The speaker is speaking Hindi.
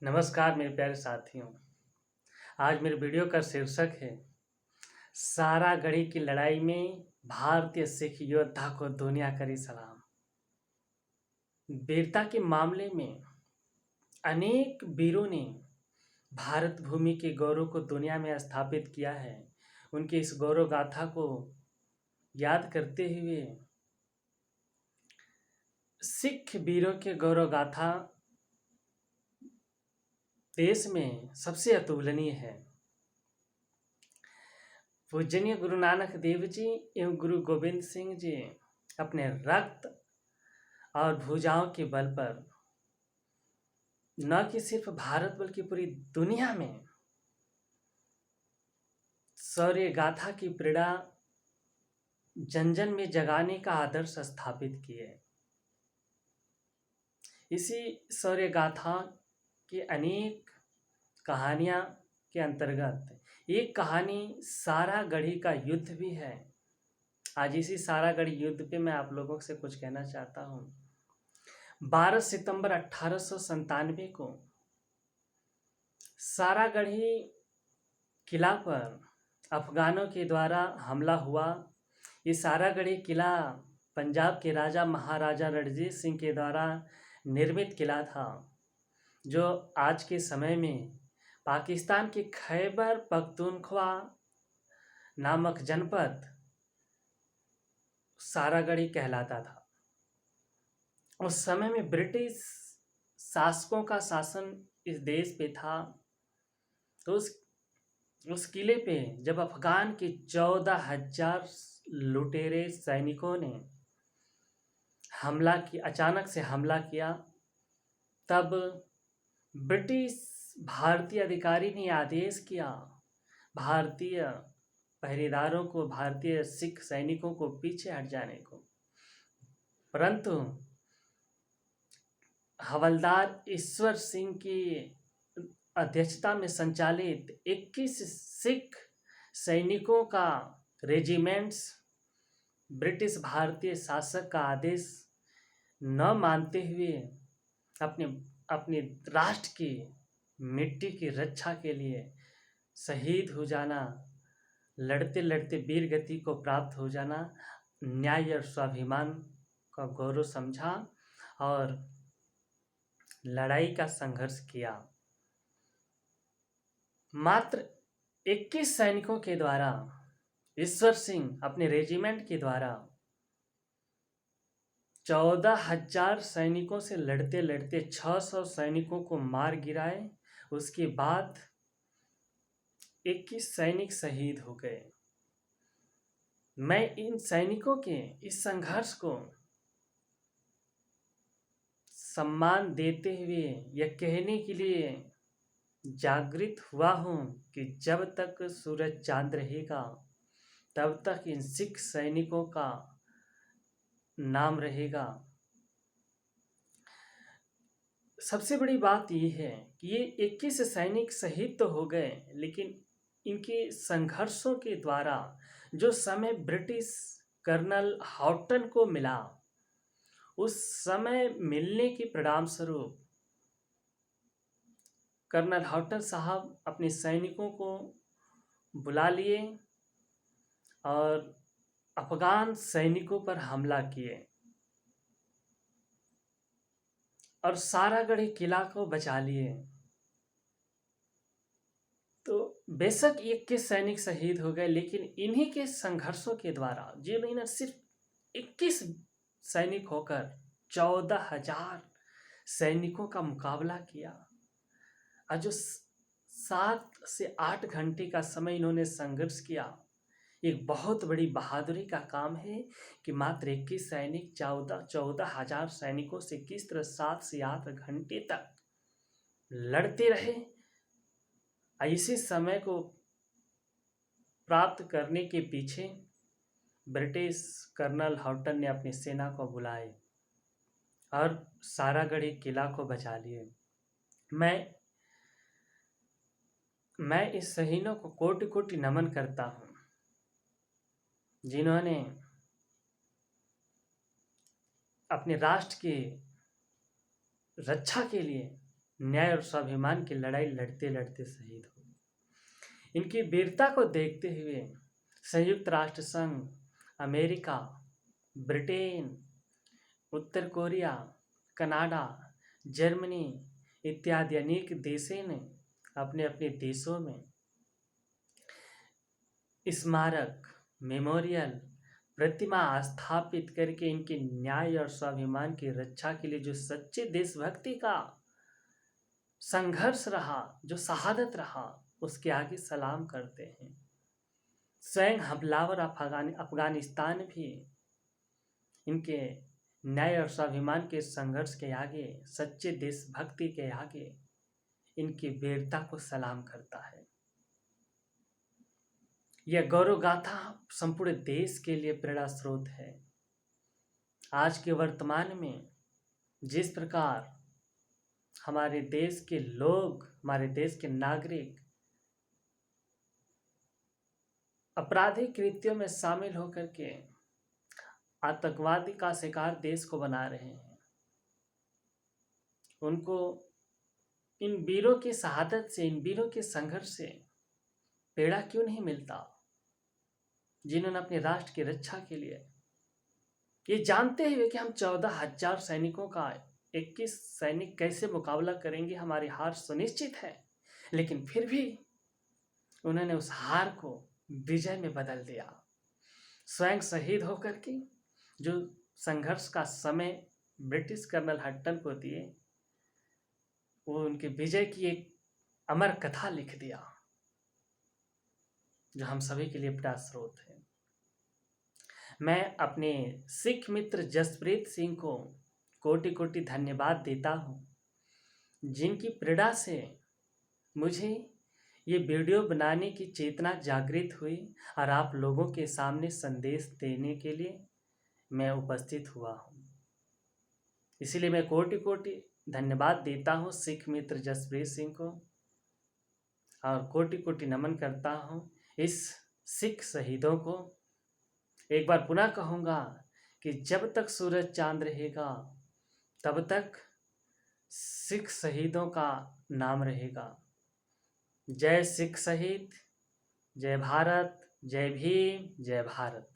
नमस्कार मेरे प्यारे साथियों। आज मेरे वीडियो का शीर्षक है सारागढ़ी की लड़ाई में भारतीय सिख योद्धा को दुनिया करी सलाम। वीरता के मामले में अनेक वीरों ने भारत भूमि के गौरव को दुनिया में स्थापित किया है। उनकी इस गौरव गाथा को याद करते हुए सिख वीरों के गौरव गाथा देश में सबसे अतुलनीय है। पूजनीय गुरु नानक देव जी एवं गुरु गोविंद सिंह जी अपने रक्त और भुजाओं के बल पर न कि सिर्फ भारत बल्कि पूरी दुनिया में शौर्य गाथा की प्रेरणा जन जन में जगाने का आदर्श स्थापित किए। इसी शौर्य गाथा की अनेक कहानियां के अंतर्गत एक कहानी सारागढ़ी का युद्ध भी है। आज इसी सारागढ़ी युद्ध पे मैं आप लोगों से कुछ कहना चाहता हूँ। 12 सितंबर 1897 को सारागढ़ी किला पर अफगानों के द्वारा हमला हुआ। ये सारागढ़ी किला पंजाब के राजा महाराजा रणजीत सिंह के द्वारा निर्मित किला था, जो आज के समय में पाकिस्तान के खैबर पख्तूनख्वा नामक जनपद सारागढ़ी कहलाता था। उस समय में ब्रिटिश शासकों का शासन इस देश पे था। तो उस किले पे जब अफगान के 14,000 लुटेरे सैनिकों ने अचानक से हमला किया, तब ब्रिटिश भारतीय अधिकारी ने आदेश किया भारतीय पहरेदारों को, भारतीय सिख सैनिकों को पीछे हट जाने को। परंतु हवलदार ईश्वर सिंह की अध्यक्षता में संचालित 21 सिख सैनिकों का रेजिमेंट्स ब्रिटिश भारतीय शासक का आदेश न मानते हुए अपने राष्ट्र की मिट्टी की रक्षा के लिए शहीद हो जाना, लड़ते लड़ते वीर गति को प्राप्त हो जाना, न्याय और स्वाभिमान का गौरव समझा और लड़ाई का संघर्ष किया। मात्र 21 सैनिकों के द्वारा ईश्वर सिंह अपने रेजिमेंट के द्वारा 14,000 सैनिकों से लड़ते लड़ते 600 सैनिकों को मार गिराए। उसके बाद 21 सैनिक शहीद हो गए। मैं इन सैनिकों के इस संघर्ष को सम्मान देते हुए यह कहने के लिए जागृत हुआ हूँ कि जब तक सूरज चांद रहेगा तब तक इन सिख सैनिकों का नाम रहेगा। सबसे बड़ी बात यह है कि ये 21 सैनिक शहीद तो हो गए, लेकिन इनके संघर्षों के द्वारा जो समय ब्रिटिश कर्नल हॉटन को मिला, उस समय मिलने के परिणाम स्वरूप कर्नल हॉटन साहब अपने सैनिकों को बुला लिए और अफगान सैनिकों पर हमला किए और सारागढ़ी किला को बचा लिए। तो बेशक 21 सैनिक शहीद हो गए, लेकिन इन्हीं के संघर्षों के द्वारा जिन्होंने सिर्फ 21 सैनिक होकर 14,000 सैनिकों का मुकाबला किया और जो 7 से 8 घंटे का समय इन्होंने संघर्ष किया, एक बहुत बड़ी बहादुरी का काम है कि मात्र 21 सैनिक 14,000 सैनिकों से किस तरह 7 से 8 घंटे तक लड़ते रहे। इसी समय को प्राप्त करने के पीछे ब्रिटिश कर्नल हॉटन ने अपनी सेना को बुलाए और सारागढ़ी किला को बचा लिए। मैं इस शहीदों को कोटि कोटि नमन करता हूँ, जिन्होंने अपने राष्ट्र की रक्षा के लिए न्याय और स्वाभिमान की लड़ाई लड़ते लड़ते शहीद हो गए। इनकी वीरता को देखते हुए संयुक्त राष्ट्र संघ, अमेरिका, ब्रिटेन, उत्तर कोरिया, कनाडा, जर्मनी इत्यादि अनेक देशों ने अपने अपने देशों में स्मारक, मेमोरियल, प्रतिमा स्थापित करके इनके न्याय और स्वाभिमान की रक्षा के लिए जो सच्चे देशभक्ति का संघर्ष रहा, जो शहादत रहा, उसके आगे सलाम करते हैं। स्वयं हमलावर अफगानिस्तान भी इनके न्याय और स्वाभिमान के संघर्ष के आगे, सच्चे देशभक्ति के आगे इनकी वीरता को सलाम करता है। यह गौरव गाथा संपूर्ण देश के लिए प्रेरणा स्रोत है। आज के वर्तमान में जिस प्रकार हमारे देश के लोग, हमारे देश के नागरिक आपराधिक कृत्यों में शामिल होकर के आतंकवादी का शिकार देश को बना रहे हैं, उनको इन वीरों की शहादत से, इन वीरों के संघर्ष से प्रेरणा क्यों नहीं मिलता, जिन्होंने अपने राष्ट्र की रक्षा के लिए, ये जानते हुए कि हम 14,000 सैनिकों का 21 सैनिक कैसे मुकाबला करेंगे, हमारी हार सुनिश्चित है, लेकिन फिर भी उन्होंने उस हार को विजय में बदल दिया। स्वयं शहीद होकर के जो संघर्ष का समय ब्रिटिश कर्नल हट्टन को दिए, वो उनके विजय की एक अमर कथा लिख दिया, जो हम सभी के लिए प्रेरणा स्रोत है। मैं अपने सिख मित्र जसप्रीत सिंह को कोटि कोटि धन्यवाद देता हूँ, जिनकी प्रेरणा से मुझे ये वीडियो बनाने की चेतना जागृत हुई और आप लोगों के सामने संदेश देने के लिए मैं उपस्थित हुआ हूँ। इसीलिए मैं कोटि कोटि धन्यवाद देता हूँ सिख मित्र जसप्रीत सिंह को, और कोटि कोटि नमन करता हूँ इस सिख शहीदों को। एक बार पुनः कहूँगा कि जब तक सूरज चांद रहेगा तब तक सिख शहीदों का नाम रहेगा। जय सिख शहीद, जय भारत, जय भीम, जय भारत।